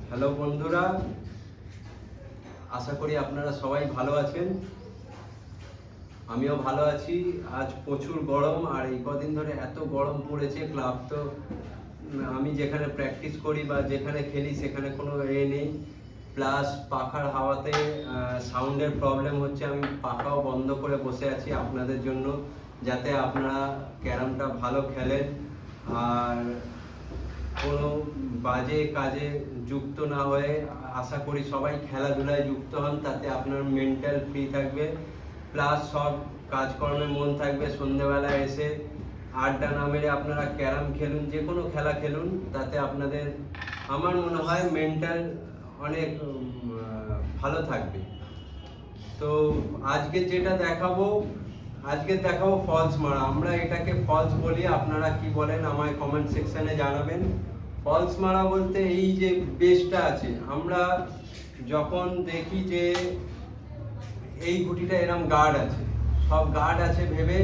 Hello বন্ধুরা, আশা করি আপনারা সবাই ভালো আছেন। আমিও ভালো আছি। আজ প্রচুর গরম, আর এই কদিন ধরে এত গরম পড়েছে। ক্লাব তো আমি যেখানে প্র্যাকটিস করি বা যেখানে খেলি সেখানে কোনো নেই, প্লাস পাখার হাওয়াতে সাউন্ডের প্রবলেম হচ্ছে। আমি পাখাও বন্ধ করে বসে আছি আপনাদের জন্য, যাতে আপনারা ক্যারামটা ভালো খেলেন আর কোনো বাজে কাজে যুক্ত না হয়ে আশা করি সবাই খেলাধুলায় যুক্ত হন, তাতে আপনার মেন্টাল ফ্রি থাকবে, প্লাস সব কাজকর্মে মন থাকবে। সন্ধ্যেবেলায় এসে আড্ডা না মেরে আপনারা ক্যারাম খেলুন, যে কোনো খেলা খেলুন, তাতে আপনাদের আমার মনে হয় মেন্টাল অনেক ভালো থাকবে। তো আজকে যেটা দেখাবো ফলস মারা। আমরা এটাকে ফলস বলি, আপনারা কি বলেন আমায় কমেন্ট সেকশনে জানাবেন। ফলস মারা বলতে এই যে বেসটা আছে, আমরা যখন দেখি যে এই গুটিটা এরম গার্ড আছে, সব গার্ড আছে ভেবে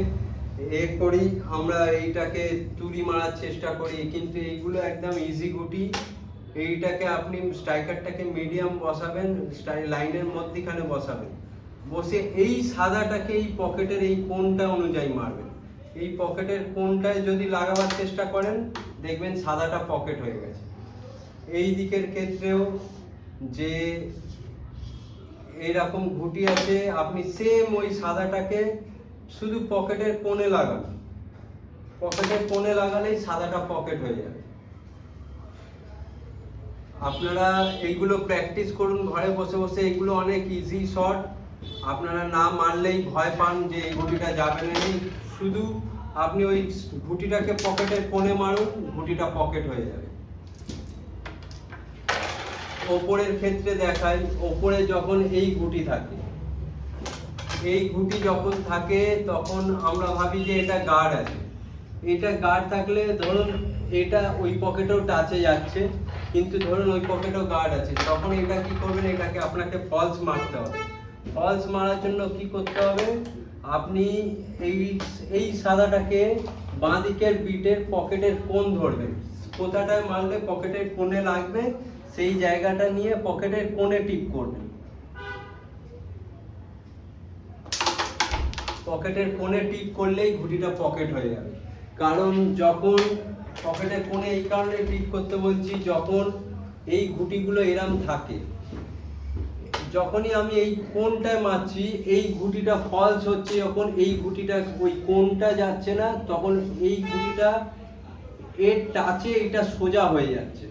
করি, আমরা এইটাকে তুড়ি মারার চেষ্টা করি, কিন্তু এইগুলো একদম ইজি গুটি। এইটাকে আপনি স্ট্রাইকারটাকে মিডিয়াম বসাবেন, লাইনের মধ্যখানে বসাবেন, বসে এই সাদাটাকে এই পকেটের এই কোণটা অনুযায়ী মারবেন। এই পকেটের কোণটায় যদি লাগাবার চেষ্টা করেন, দেখবেন সাদাটা পকেট হয়ে গেছে। এই দিকের ক্ষেত্রেও যে এইরকম ঘুটি আছে, আপনি সেম ওই সাদাটাকে শুধু পকেটের কোণে লাগান। পকেটের কোণে লাগালেই সাদাটা পকেট হয়ে যাবে। আপনারা এইগুলো প্র্যাকটিস করুন ঘরে বসে বসে। এগুলো অনেক ইজি শট, আপনারা না মারলেই ভয় পান যে এই ঘুটিটা যাবে না। শুধু আপনি ওই ঘুটিটাকে পকেটের কোণে মারুন, ঘুটিটা পকেট হয়ে যাবে। ওপরের ক্ষেত্রে দেখাই, ওপরে যখন এই ঘুটি থাকে, এই ঘুটি যখন থাকে তখন আমরা ভাবি যে এটা গার্ড আছে। এটা গার্ড থাকলে ধরুন এটা ওই পকেটেও টাচে যাচ্ছে, কিন্তু ধরুন ওই পকেটেও গার্ড আছে, তখন এটা কি করবেন, এটাকে আপনাকে ফলস মারতে হবে। ফলস মারার জন্য কি করতে হবে, আপনি এই সাদাটাকে বাঁ দিকের বিটের পকেটের কোণ ধরবেন। কোথাটায় মারলে পকেটের কোণে লাগবে সেই জায়গাটা নিয়ে পকেটের কোণে টিপ করবেন। পকেটের কোণে টিপ করলেই ঘুটিটা পকেট হয়ে যাবে। কারণ যখন পকেটের কোণে এই কারণে টিপ করতে বলছি, যখন এই ঘুটিগুলো এরম থাকে, যখনই আমি এই কোণটায় মারছি, এই ঘুটিটা ফলস হচ্ছে, যখন এই ঘুটিটা ওই কোণটা যাচ্ছে না, তখন এই ঘুটিটা এর টাচে এটা সোজা হয়ে যাচ্ছে।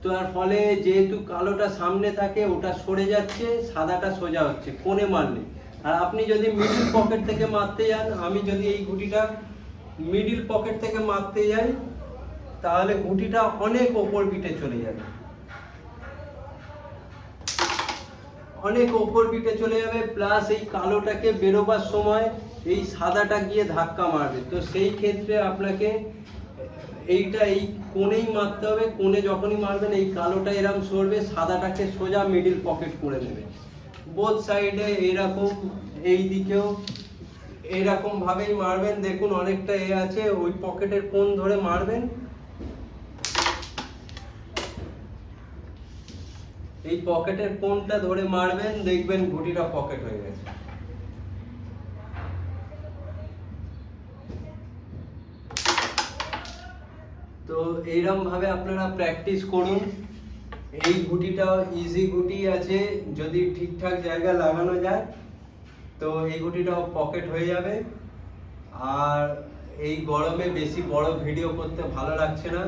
তো তার ফলে যেহেতু কালোটা সামনে থাকে, ওটা সরে যাচ্ছে, সাদাটা সোজা হচ্ছে কোণে মারলে। আর আপনি যদি মিডিল পকেট থেকে মারতে যান, আমি যদি এই ঘুটিটা মিডিল পকেট থেকে মারতে যাই, তাহলে ঘুটিটা অনেক ওপর বিটে চলে যাবে, অনেক ওপর বিটে চলে যাবে, প্লাস এই কালোটাকে বেরোবার সময় এই সাদাটা গিয়ে ধাক্কা মারবে। তো সেই ক্ষেত্রে আপনাকে এইটা এই কোণেই মারতে হবে। কোণে যখনই মারবেন এই কালোটা এরম সরবে, সাদাটাকে সোজা মিডিল পকেট করে নেবে। বোথ সাইডে এইরকম, এই দিকেও এইরকম ভাবেই মারবেন। দেখুন অনেকটা আছে, ওই পকেটের কোণ ধরে মারবেন, এই পকেটের কোণটা ধরে মারবেন, দেখবেন ঘুটিটা পকেট হয়ে গেছে। তো এইরকম ভাবে আপনারা প্র্যাকটিস করুন। এই ঘুটিটাও ইজি ঘুটি আছে, যদি ঠিকঠাক জায়গায় লাগানো যায় তো এই ঘুটিটাও পকেট হয়ে যাবে। আর এই গরমে বেশি বড় ভিডিও করতে ভালো লাগছে না।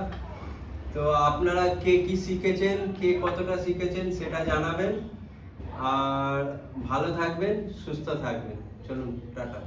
তো আপনারা কে কি শিখেছেন, কে কতটা শিখেছেন সেটা জানাবেন। আর ভালো থাকবেন, সুস্থ থাকবেন। চলুন, টাটা।